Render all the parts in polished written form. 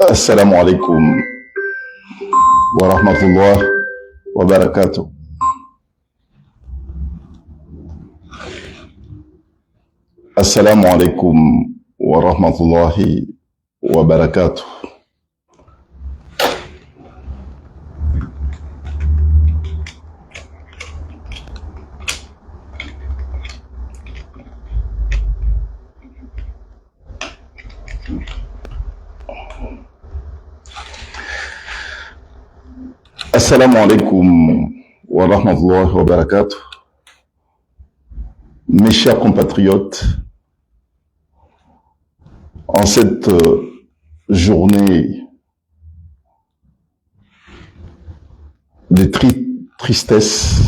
Assalamu alaikum wa rahmatullah wa barakatuh. Assalamu alaikum wa rahmatullahi wa barakatuh. Assalamu alaikum wa rahmatullahi wa barakatuh. Mes chers compatriotes, en cette journée de tristesse,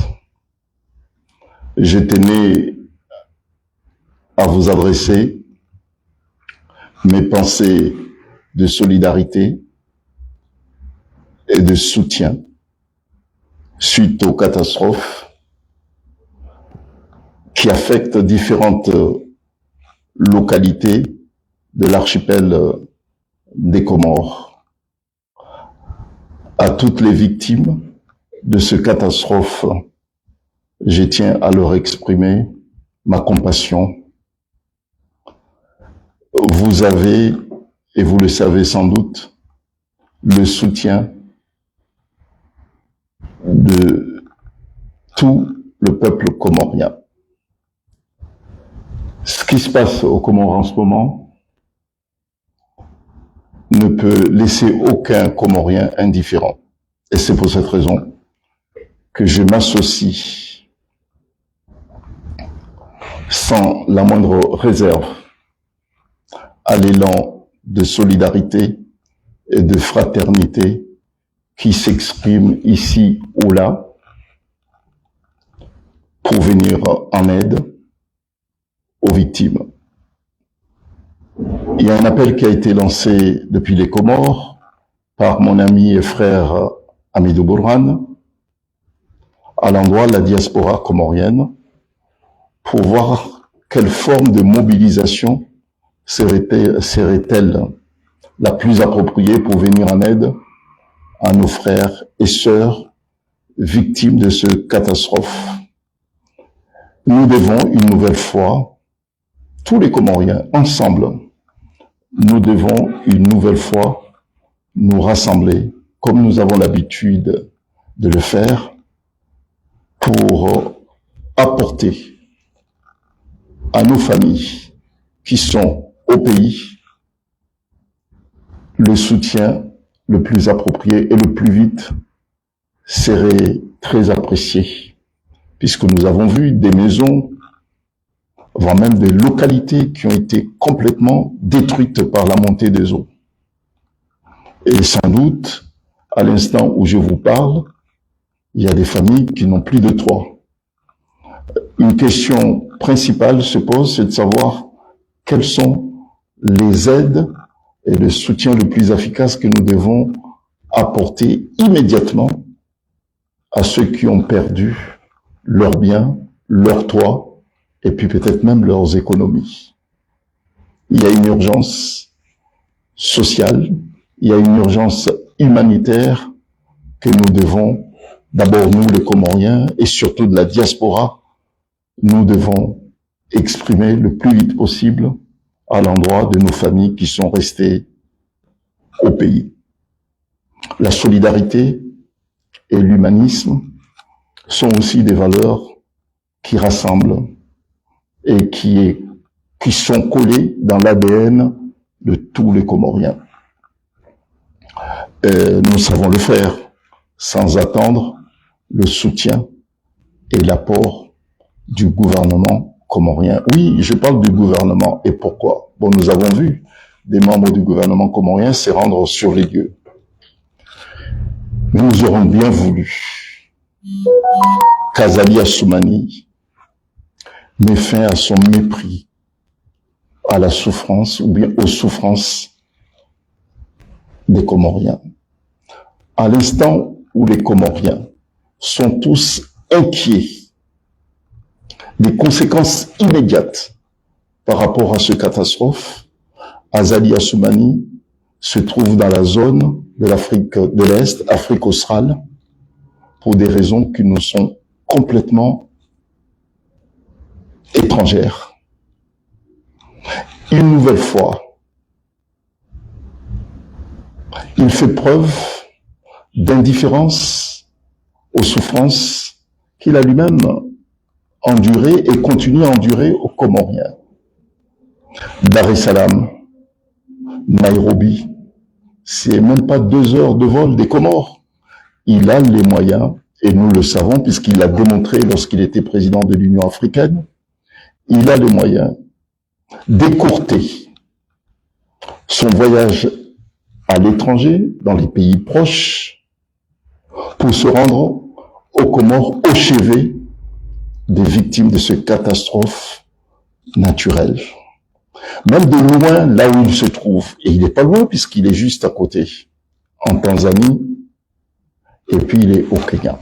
je tenais à vous adresser mes pensées de solidarité et de soutien suite aux catastrophes qui affectent différentes localités de l'archipel des Comores. À toutes les victimes de ces catastrophes, je tiens à leur exprimer ma compassion. Vous avez, et vous le savez sans doute, le soutien de tout le peuple comorien. Ce qui se passe aux Comores en ce moment ne peut laisser aucun Comorien indifférent. Et c'est pour cette raison que je m'associe sans la moindre réserve à l'élan de solidarité et de fraternité qui s'exprime ici ou là pour venir en aide aux victimes. Il y a un appel qui a été lancé depuis les Comores par mon ami et frère Hamidou Bourhan à l'endroit de la diaspora comorienne pour voir quelle forme de mobilisation serait-elle la plus appropriée pour venir en aide à nos frères et sœurs victimes de cette catastrophe. Nous devons une nouvelle fois, tous les Comoriens ensemble, nous devons une nouvelle fois nous rassembler comme nous avons l'habitude de le faire pour apporter à nos familles qui sont au pays le soutien le plus approprié et le plus vite serait très apprécié, puisque nous avons vu des maisons, voire même des localités qui ont été complètement détruites par la montée des eaux. Et sans doute, à l'instant où je vous parle, il y a des familles qui n'ont plus de toit. Une question principale se pose, c'est de savoir quelles sont les aides et le soutien le plus efficace que nous devons apporter immédiatement à ceux qui ont perdu leurs biens, leurs toits, et puis peut-être même leurs économies. Il y a une urgence sociale, il y a une urgence humanitaire que nous devons, d'abord nous les Comoriens, et surtout de la diaspora, nous devons exprimer le plus vite possible à l'endroit de nos familles qui sont restées au pays. La solidarité et l'humanisme sont aussi des valeurs qui rassemblent et qui sont collées dans l'ADN de tous les Comoriens. Nous savons le faire sans attendre le soutien et l'apport du gouvernement comorien. Oui, je parle du gouvernement. Et pourquoi? Bon, nous avons vu des membres du gouvernement comorien se rendre sur les lieux. Mais nous aurons bien voulu qu'Azali Assoumani met fin à son mépris à la souffrance ou bien aux souffrances des Comoriens. À l'instant où les Comoriens sont tous inquiets des conséquences immédiates par rapport à cette catastrophe, Azali Assoumani se trouve dans la zone de l'Afrique de l'Est, Afrique australe, pour des raisons qui nous sont complètement étrangères. Une nouvelle fois, il fait preuve d'indifférence aux souffrances qu'il a lui-même endurées et continue à endurer aux Comoriens. Dar es Salaam, Nairobi, c'est même pas 2 heures de vol des Comores. Il a les moyens, et nous le savons puisqu'il l'a démontré lorsqu'il était président de l'Union africaine, il a les moyens d'écourter son voyage à l'étranger, dans les pays proches, pour se rendre aux Comores, au chevet des victimes de cette catastrophe naturelle. Même de loin, là où il se trouve, et il n'est pas loin puisqu'il est juste à côté, en Tanzanie, et puis il est au Kenya.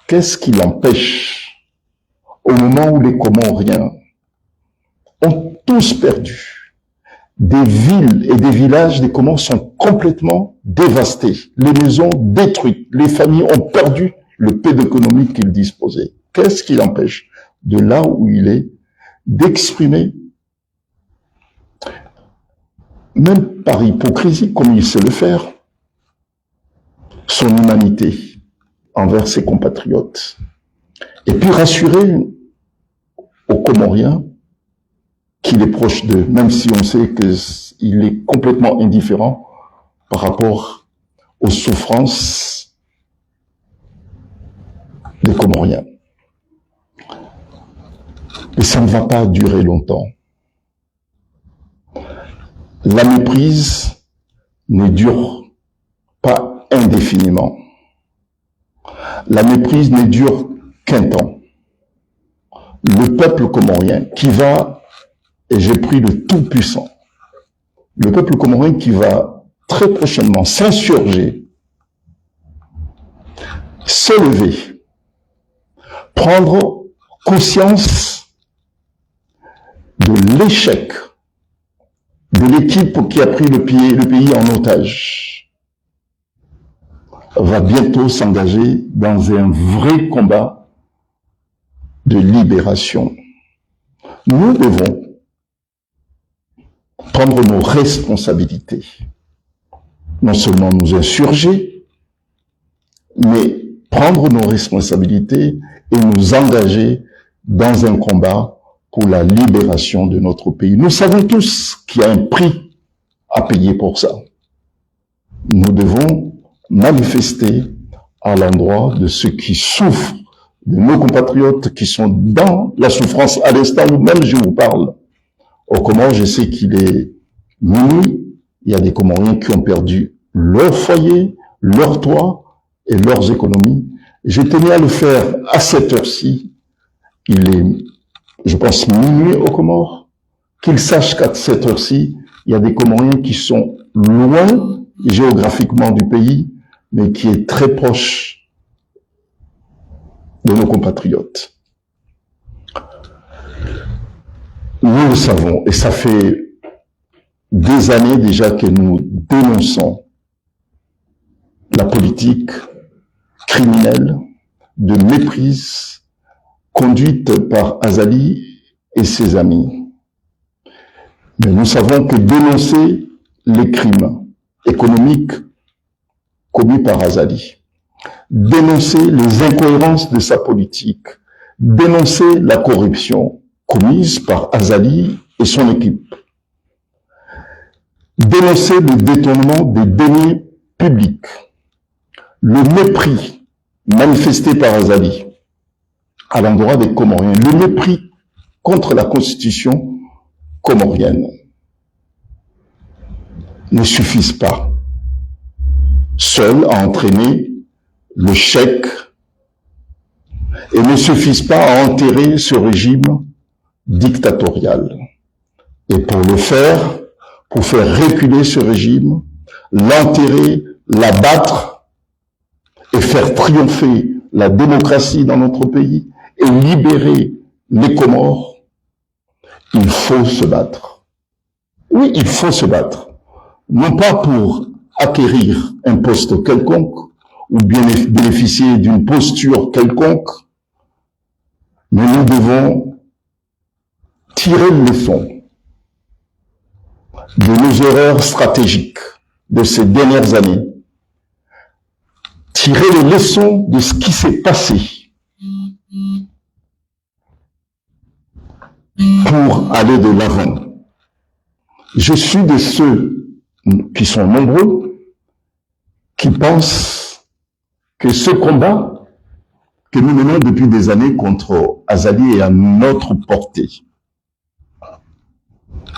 Qu'est-ce qui l'empêche, au moment où les Comoriens ont tous perdu, des villes et des villages des Comores sont complètement dévastés, les maisons détruites, les familles ont perdu le peu d'économie qu'ils disposaient. Qu'est-ce qui l'empêche, de là où il est, d'exprimer, même par hypocrisie, comme il sait le faire, son humanité envers ses compatriotes, et puis rassurer aux Comoriens qu'il est proche d'eux, même si on sait qu'il est complètement indifférent par rapport aux souffrances des Comoriens. Et ça ne va pas durer longtemps. La méprise ne dure pas indéfiniment. La méprise ne dure qu'un temps. Le peuple comorien qui va, et j'ai pris le Tout-Puissant, le peuple comorien qui va très prochainement s'insurger, se lever, prendre conscience de l'échec de l'équipe qui a pris le pays en otage, va bientôt s'engager dans un vrai combat de libération. Nous devons prendre nos responsabilités, non seulement nous insurger, mais prendre nos responsabilités et nous engager dans un combat pour la libération de notre pays. Nous savons tous qu'il y a un prix à payer pour ça. Nous devons manifester à l'endroit de ceux qui souffrent, de nos compatriotes qui sont dans la souffrance à l'instant où même je vous parle. Au Comores, je sais qu'il est minuit, il y a des Comoriens qui ont perdu leur foyer, leur toit et leurs économies. Je tenais à le faire à cette heure-ci. Il est, je pense, minuit aux Comores. Qu'ils sachent qu'à cette heure-ci, il y a des Comoriens qui sont loin géographiquement du pays, mais qui est très proche de nos compatriotes. Nous le savons, et ça fait des années déjà que nous dénonçons la politique criminelle de méprise conduite par Azali et ses amis. Mais nous savons que dénoncer les crimes économiques commis par Azali, dénoncer les incohérences de sa politique, dénoncer la corruption commise par Azali et son équipe, dénoncer le détournement des deniers publics, le mépris manifesté par Azali à l'endroit des Comoriens, le mépris contre la constitution comorienne ne suffisent pas seuls à entraîner le chèque et ne suffisent pas à enterrer ce régime dictatorial. Et pour le faire, pour faire reculer ce régime, l'enterrer, l'abattre et faire triompher la démocratie dans notre pays et libérer les Comores, il faut se battre. Oui, il faut se battre. non pas pour acquérir un poste quelconque ou bien bénéficier d'une posture quelconque, mais nous devons tirer une leçon de nos erreurs stratégiques de ces dernières années, tirer les leçons de ce qui s'est passé pour aller de l'avant. Je suis de ceux qui sont nombreux, qui pensent que ce combat que nous menons depuis des années contre Azali est à notre portée.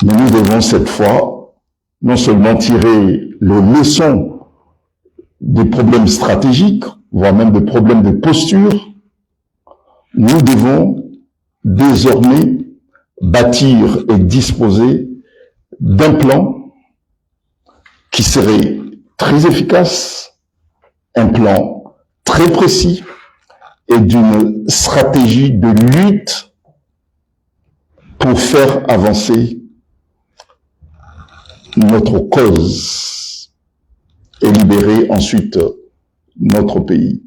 Mais nous devons cette fois non seulement tirer les leçons des problèmes stratégiques, voire même des problèmes de posture, nous devons désormais bâtir et disposer d'un plan qui serait très efficace, un plan très précis et d'une stratégie de lutte pour faire avancer notre cause et libérer ensuite notre pays.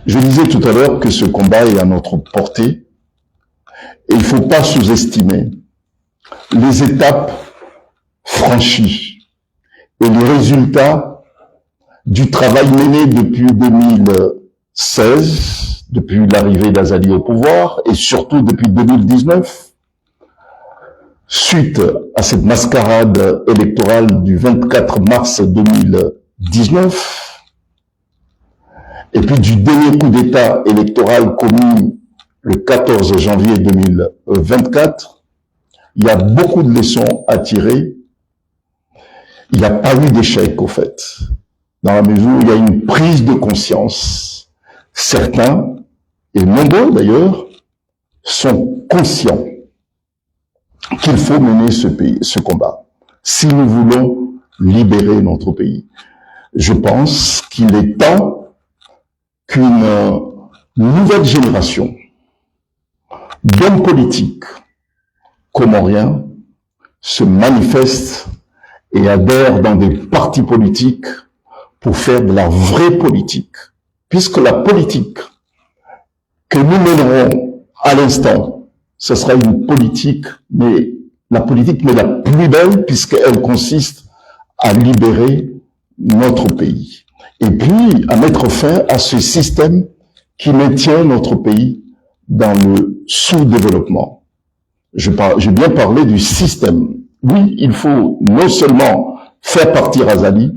Je disais tout à l'heure que ce combat est à notre portée et il ne faut pas sous-estimer les étapes franchies et les résultats du travail mené depuis 2016, depuis l'arrivée d'Azali au pouvoir et surtout depuis 2019, suite à cette mascarade électorale du 24 mars 2019, et puis du dernier coup d'État électoral commis le 14 janvier 2024, il y a beaucoup de leçons à tirer. Il n'y a pas eu d'échec, au fait, dans la mesure où il y a une prise de conscience. Certains, et nombreux d'ailleurs, sont conscients qu'il faut mener ce combat, si nous voulons libérer notre pays. Je pense qu'il est temps qu'une nouvelle génération d'hommes politiques comoriens se manifestent et adhèrent dans des partis politiques pour faire de la vraie politique. Puisque la politique que nous mènerons à l'instant, ce sera une politique, mais la plus belle, puisqu'elle consiste à libérer notre pays. Et puis, à mettre fin à ce système qui maintient notre pays dans le sous-développement. J'ai bien parlé du système. Oui, il faut non seulement faire partir Azali,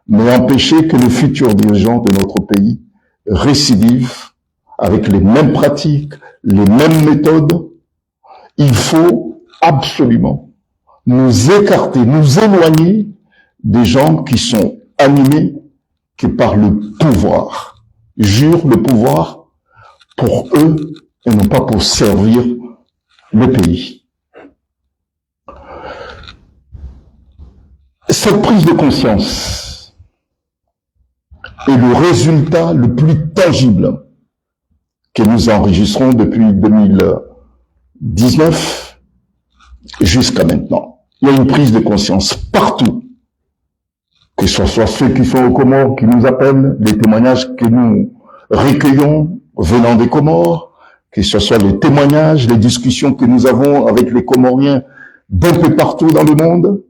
mais empêcher que les futurs dirigeants de notre pays récidivent avec les mêmes pratiques, les mêmes méthodes. Il faut absolument nous écarter, nous éloigner des gens qui sont animés que par le pouvoir. Jurent le pouvoir pour eux et non pas pour servir le pays. Cette prise de conscience est le résultat le plus tangible que nous enregistrons depuis 2019 jusqu'à maintenant. Il y a une prise de conscience partout, que ce soit ceux qui sont aux Comores qui nous appellent, les témoignages que nous recueillons venant des Comores, que ce soit les témoignages, les discussions que nous avons avec les Comoriens d'un peu partout dans le monde.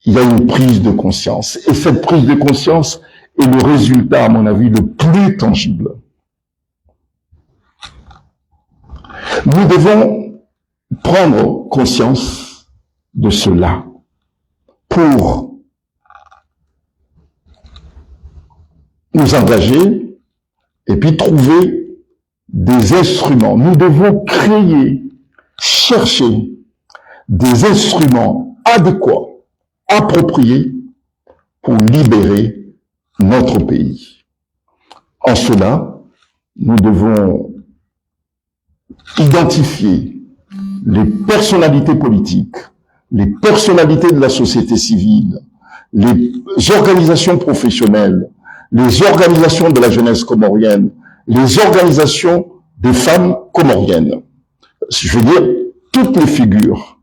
Il y a une prise de conscience. Et cette prise de conscience est le résultat, à mon avis, le plus tangible. Nous devons prendre conscience de cela pour nous engager et puis trouver des instruments. Nous devons créer, chercher des instruments adéquats, appropriés pour libérer notre pays. En cela, nous devons identifier les personnalités politiques, les personnalités de la société civile, les organisations professionnelles, les organisations de la jeunesse comorienne, les organisations des femmes comoriennes. Je veux dire, toutes les figures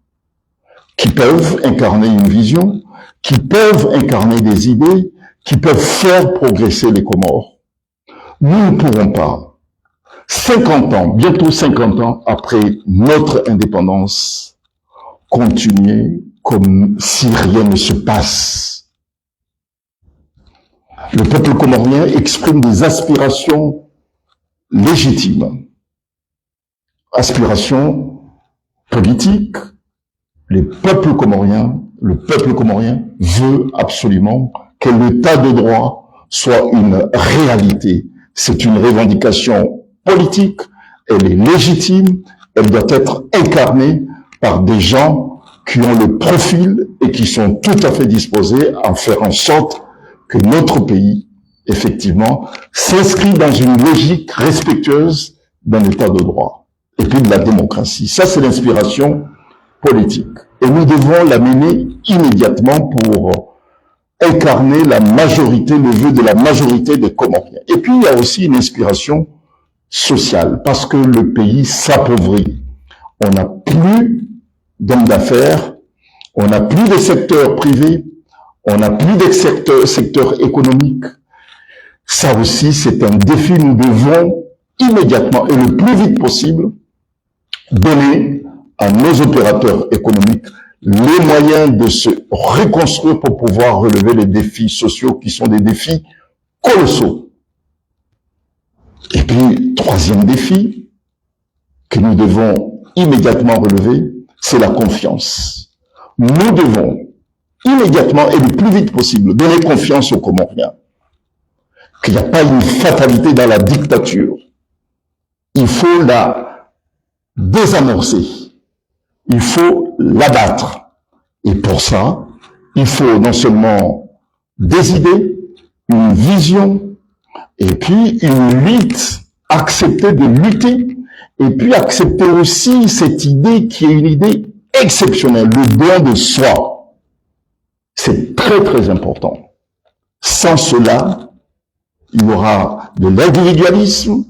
qui peuvent incarner une vision, qui peuvent incarner des idées, qui peuvent faire progresser les Comores. Nous ne pourrons pas, 50 ans, bientôt 50 ans après notre indépendance, continuer comme si rien ne se passe. Le peuple comorien exprime des aspirations légitimes, aspirations politiques. Le peuple comorien veut absolument que l'état de droit soit une réalité. C'est une revendication politique, elle est légitime, elle doit être incarnée par des gens qui ont le profil et qui sont tout à fait disposés à faire en sorte que notre pays, effectivement, s'inscrit dans une logique respectueuse d'un état de droit et puis de la démocratie. Ça, c'est l'inspiration politique. Et nous devons la mener immédiatement pour incarner la majorité, le vœu de la majorité des Comoriens. Et puis, il y a aussi une inspiration sociale, parce que le pays s'appauvrit. On n'a plus d'hommes d'affaires, on n'a plus de secteur privé, on n'a plus de secteur économique. Ça aussi, c'est un défi. Nous devons immédiatement et le plus vite possible donner à nos opérateurs économiques les moyens de se reconstruire pour pouvoir relever les défis sociaux qui sont des défis colossaux. Et puis, troisième défi que nous devons immédiatement relever, c'est la confiance. Nous devons immédiatement et le plus vite possible donner confiance aux Comoriens qu'il n'y a pas une fatalité dans la dictature. Il faut la désamorcer. Il faut l'abattre. Et pour ça, il faut non seulement des idées, une vision, et puis une lutte, accepter de lutter, et puis accepter aussi cette idée qui est une idée exceptionnelle, le don de soi. C'est très très important. Sans cela, il y aura de l'individualisme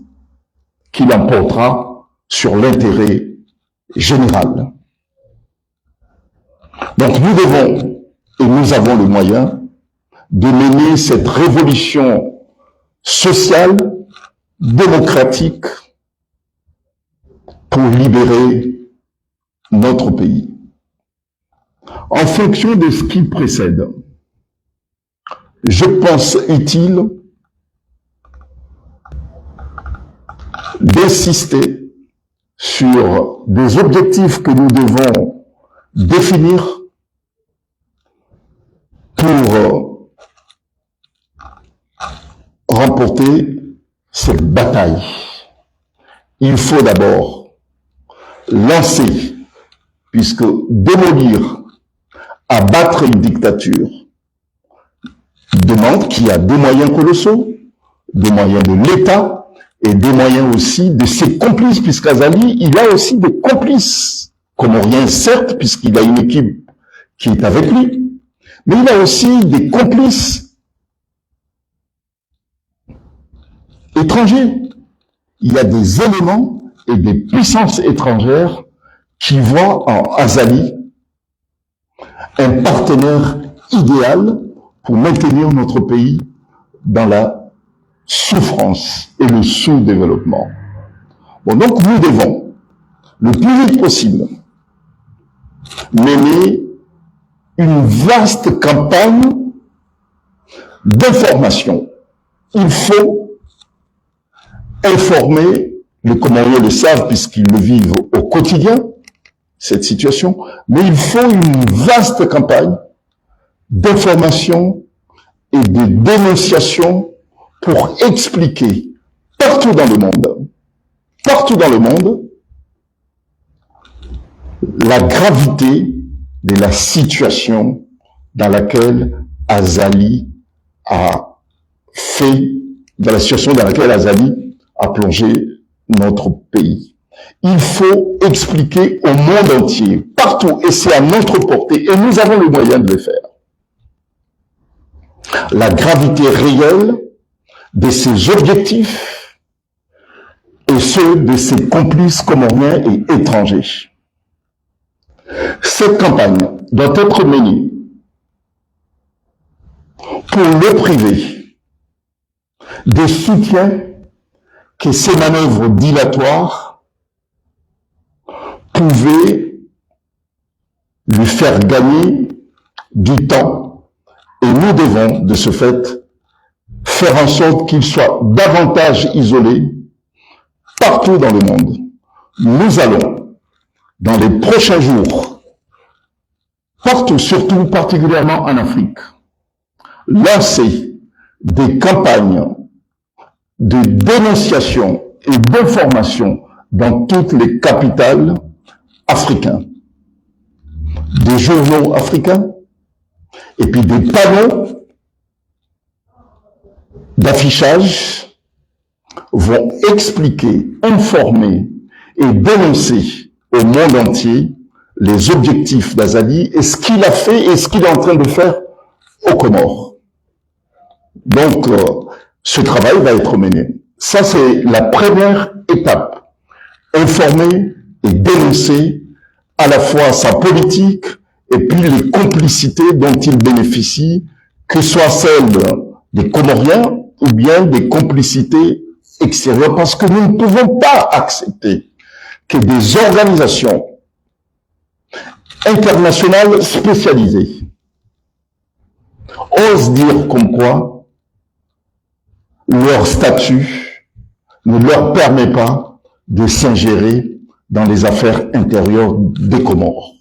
qui l'emportera sur l'intérêt général. Donc nous devons, et nous avons le moyen, de mener cette révolution sociale, démocratique, pour libérer notre pays. En fonction de ce qui précède, je pense utile d'insister sur des objectifs que nous devons définir pour remporter cette bataille. Il faut d'abord lancer, puisque démolir, abattre une dictature demande qu'il y a des moyens colossaux, des moyens de l'État et des moyens aussi de ses complices, puisqu'Azali, il a aussi des complices, comoriens certes, puisqu'il a une équipe qui est avec lui, mais il a aussi des complices étrangers. Il y a des éléments et des puissances étrangères qui voient en Azali un partenaire idéal pour maintenir notre pays dans la souffrance et le sous-développement. Bon, donc nous devons, le plus vite possible, mener une vaste campagne d'information. Il faut informer, les Comoriens le savent puisqu'ils le vivent au quotidien, cette situation, mais il faut une vaste campagne d'information et de dénonciation pour expliquer partout dans le monde, la gravité de la situation dans laquelle Azali a plongé notre pays. Il faut expliquer au monde entier, partout, et c'est à notre portée, et nous avons le moyen de le faire, la gravité réelle de ses objectifs et ceux de ses complices comoriens et étrangers. Cette campagne doit être menée pour le priver des soutiens que ces manœuvres dilatoires pouvaient lui faire gagner du temps. Et nous devons, de ce fait, faire en sorte qu'il soit davantage isolé partout dans le monde. Nous allons, dans les prochains jours, partout, surtout particulièrement en Afrique, lancer des campagnes de dénonciation et d'information dans toutes les capitales africaines, des journaux africains, et puis des panneaux d'affichage vont expliquer, informer et dénoncer au monde entier les objectifs d'Azali et ce qu'il a fait et ce qu'il est en train de faire aux Comores. Donc, ce travail va être mené. Ça, c'est la première étape. Informer et dénoncer à la fois sa politique et puis les complicités dont il bénéficie, que ce soit celles des Comoriens ou bien des complicités extérieures, parce que nous ne pouvons pas accepter que des organisations internationales spécialisées osent dire comme quoi leur statut ne leur permet pas de s'ingérer dans les affaires intérieures des Comores.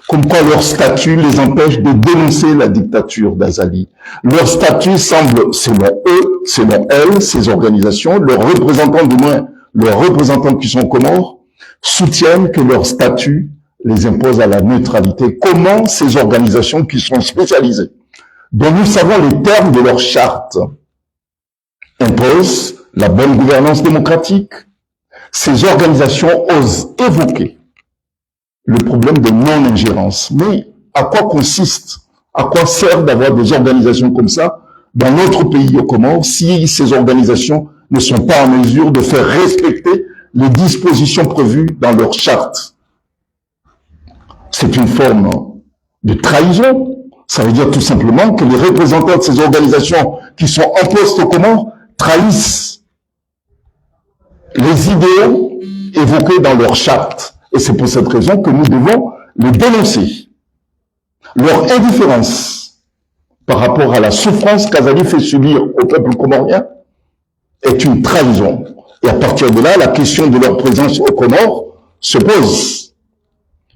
Comme quoi leur statut les empêche de dénoncer la dictature d'Azali. Leur statut semble, selon eux, selon elles, ces organisations, leurs représentants, du moins leurs représentants qui sont Comores, soutiennent que leur statut les impose à la neutralité. Comment ces organisations qui sont spécialisées, dont nous savons les termes de leur charte, imposent la bonne gouvernance démocratique, ces organisations osent évoquer le problème de non-ingérence. Mais à quoi consiste, à quoi sert d'avoir des organisations comme ça dans notre pays aux Comores si ces organisations ne sont pas en mesure de faire respecter les dispositions prévues dans leur charte? C'est une forme de trahison. Ça veut dire tout simplement que les représentants de ces organisations qui sont en poste aux Comores trahissent les idéaux évoqués dans leur charte. Et c'est pour cette raison que nous devons les dénoncer. Leur indifférence par rapport à la souffrance qu'Azali fait subir au peuple comorien est une trahison. Et à partir de là, la question de leur présence aux Comores se pose.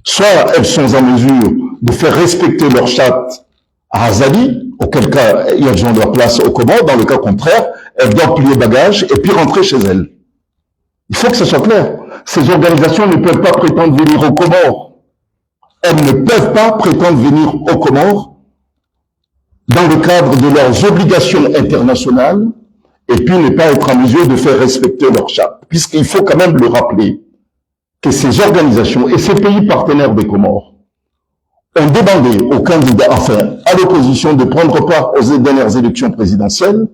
Soit elles sont en mesure de faire respecter leur charte à Azali, auquel cas elles ont leur place aux Comores. Dans le cas contraire, elles doivent plier bagages et puis rentrer chez elles. Il faut que ce soit clair. Ces organisations ne peuvent pas prétendre venir aux Comores. Elles ne peuvent pas prétendre venir aux Comores dans le cadre de leurs obligations internationales et puis ne pas être en mesure de faire respecter leur charte. Puisqu'il faut quand même le rappeler que ces organisations et ces pays partenaires des Comores ont demandé aux candidats, enfin à l'opposition, de prendre part aux dernières élections présidentielles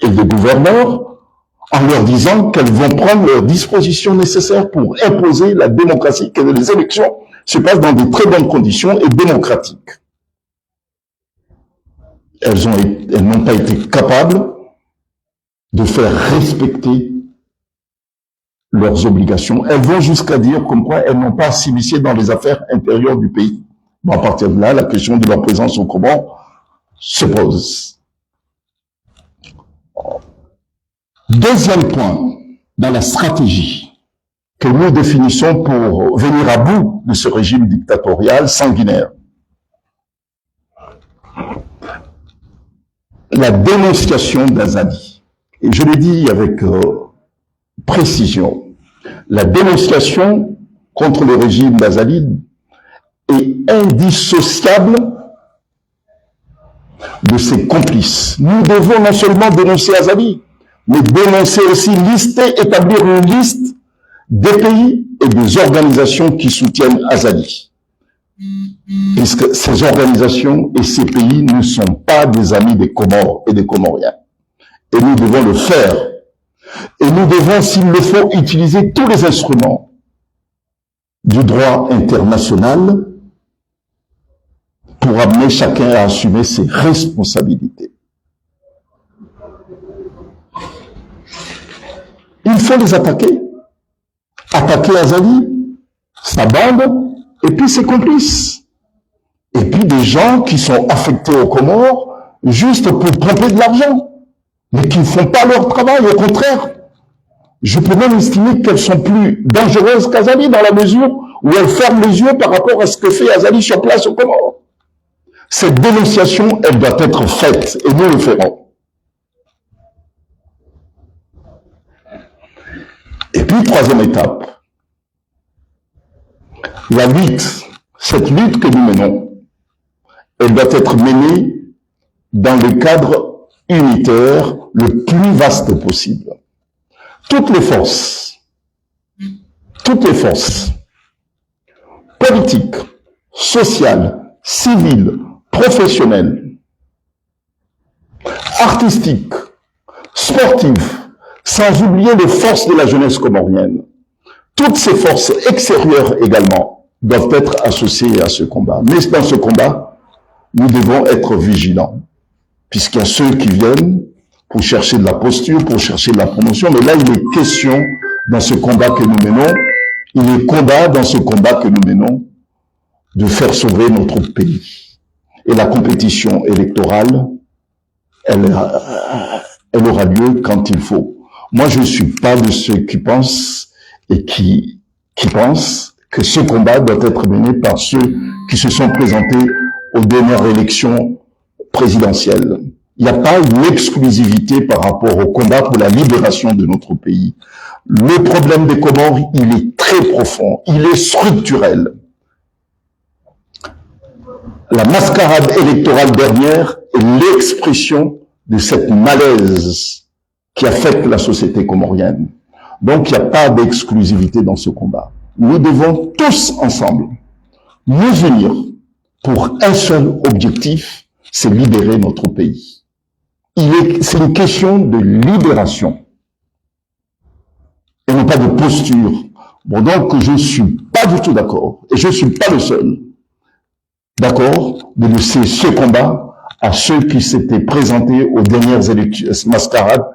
et de gouverneurs, en leur disant qu'elles vont prendre leurs dispositions nécessaires pour imposer la démocratie, que les élections se passent dans de très bonnes conditions et démocratiques. Elles n'ont pas été capables de faire respecter leurs obligations. Elles vont jusqu'à dire comme quoi elles n'ont pas à s'initier dans les affaires intérieures du pays. Bon, à partir de là, la question de leur présence au Comores se pose. Deuxième point, dans la stratégie que nous définissons pour venir à bout de ce régime dictatorial sanguinaire. La dénonciation d'Azali. Et je l'ai dit avec précision, la dénonciation contre le régime d'Azali est indissociable de ses complices. Nous devons non seulement dénoncer Azali, mais dénoncer aussi, lister, établir une liste des pays et des organisations qui soutiennent Azali. Puisque ces organisations et ces pays ne sont pas des amis des Comores et des Comoriens. Et nous devons le faire. Et nous devons, s'il le faut, utiliser tous les instruments du droit international pour amener chacun à assumer ses responsabilités. faut les attaquer. Attaquer Azali, sa bande, et puis ses complices. Et puis des gens qui sont affectés aux Comores juste pour pomper de l'argent, mais qui ne font pas leur travail, au contraire. Je peux même estimer qu'elles sont plus dangereuses qu'Azali dans la mesure où elles ferment les yeux par rapport à ce que fait Azali sur place aux Comores. Cette dénonciation, elle doit être faite, et nous le ferons. Et puis, troisième étape, la lutte, cette lutte que nous menons, elle doit être menée dans le cadre unitaire le plus vaste possible. Toutes les forces, politiques, sociales, civiles, professionnelles, artistiques, sportives, sans oublier les forces de la jeunesse comorienne, toutes ces forces extérieures également doivent être associées à ce combat. Mais dans ce combat, nous devons être vigilants, puisqu'il y a ceux qui viennent pour chercher de la posture, pour chercher de la promotion, mais là, il est question, dans ce combat que nous menons, il est combat dans ce combat que nous menons, de faire sauver notre pays. Et la compétition électorale, elle aura lieu quand il faut. Moi, je ne suis pas de ceux qui pensent et qui pensent que ce combat doit être mené par ceux qui se sont présentés aux dernières élections présidentielles. Il n'y a pas une exclusivité par rapport au combat pour la libération de notre pays. Le problème des Comores, il est très profond, il est structurel. La mascarade électorale dernière est l'expression de cette malaise qui affecte la société comorienne. Donc, il n'y a pas d'exclusivité dans ce combat. Nous devons tous ensemble nous unir pour un seul objectif, c'est libérer notre pays. C'est une question de libération et non pas de posture. Bon, donc, je ne suis pas du tout d'accord, et je ne suis pas le seul, d'accord, de laisser ce combat à ceux qui s'étaient présentés aux dernières mascarades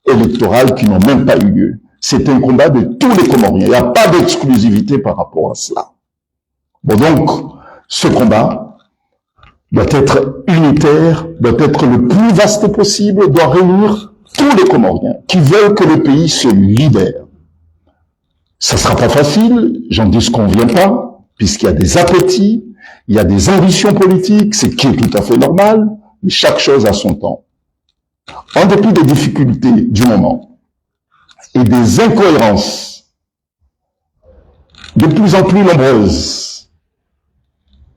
électorales qui n'ont même pas eu lieu. C'est un combat de tous les Comoriens. Il n'y a pas d'exclusivité par rapport à cela. Bon, donc, ce combat doit être unitaire, doit être le plus vaste possible, doit réunir tous les Comoriens qui veulent que le pays se libère. Ça sera pas facile, j'en disconviens pas, puisqu'il y a des appétits, il y a des ambitions politiques, ce qui est tout à fait normal, mais chaque chose a son temps. En dépit des difficultés du moment et des incohérences de plus en plus nombreuses,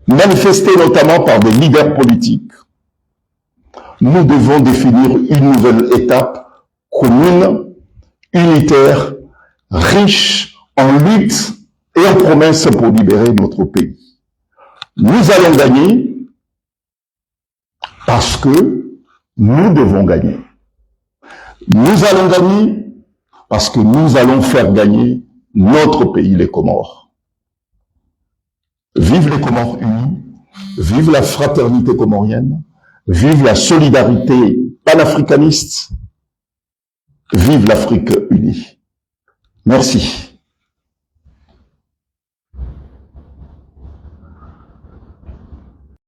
manifestées notamment par des leaders politiques, nous devons définir une nouvelle étape commune, unitaire, riche en lutte et en promesses pour libérer notre pays. Nous allons gagner parce que nous devons gagner. Nous allons gagner parce que nous allons faire gagner notre pays, les Comores. Vive les Comores unis, vive la fraternité comorienne, vive la solidarité panafricaniste, vive l'Afrique unie. Merci.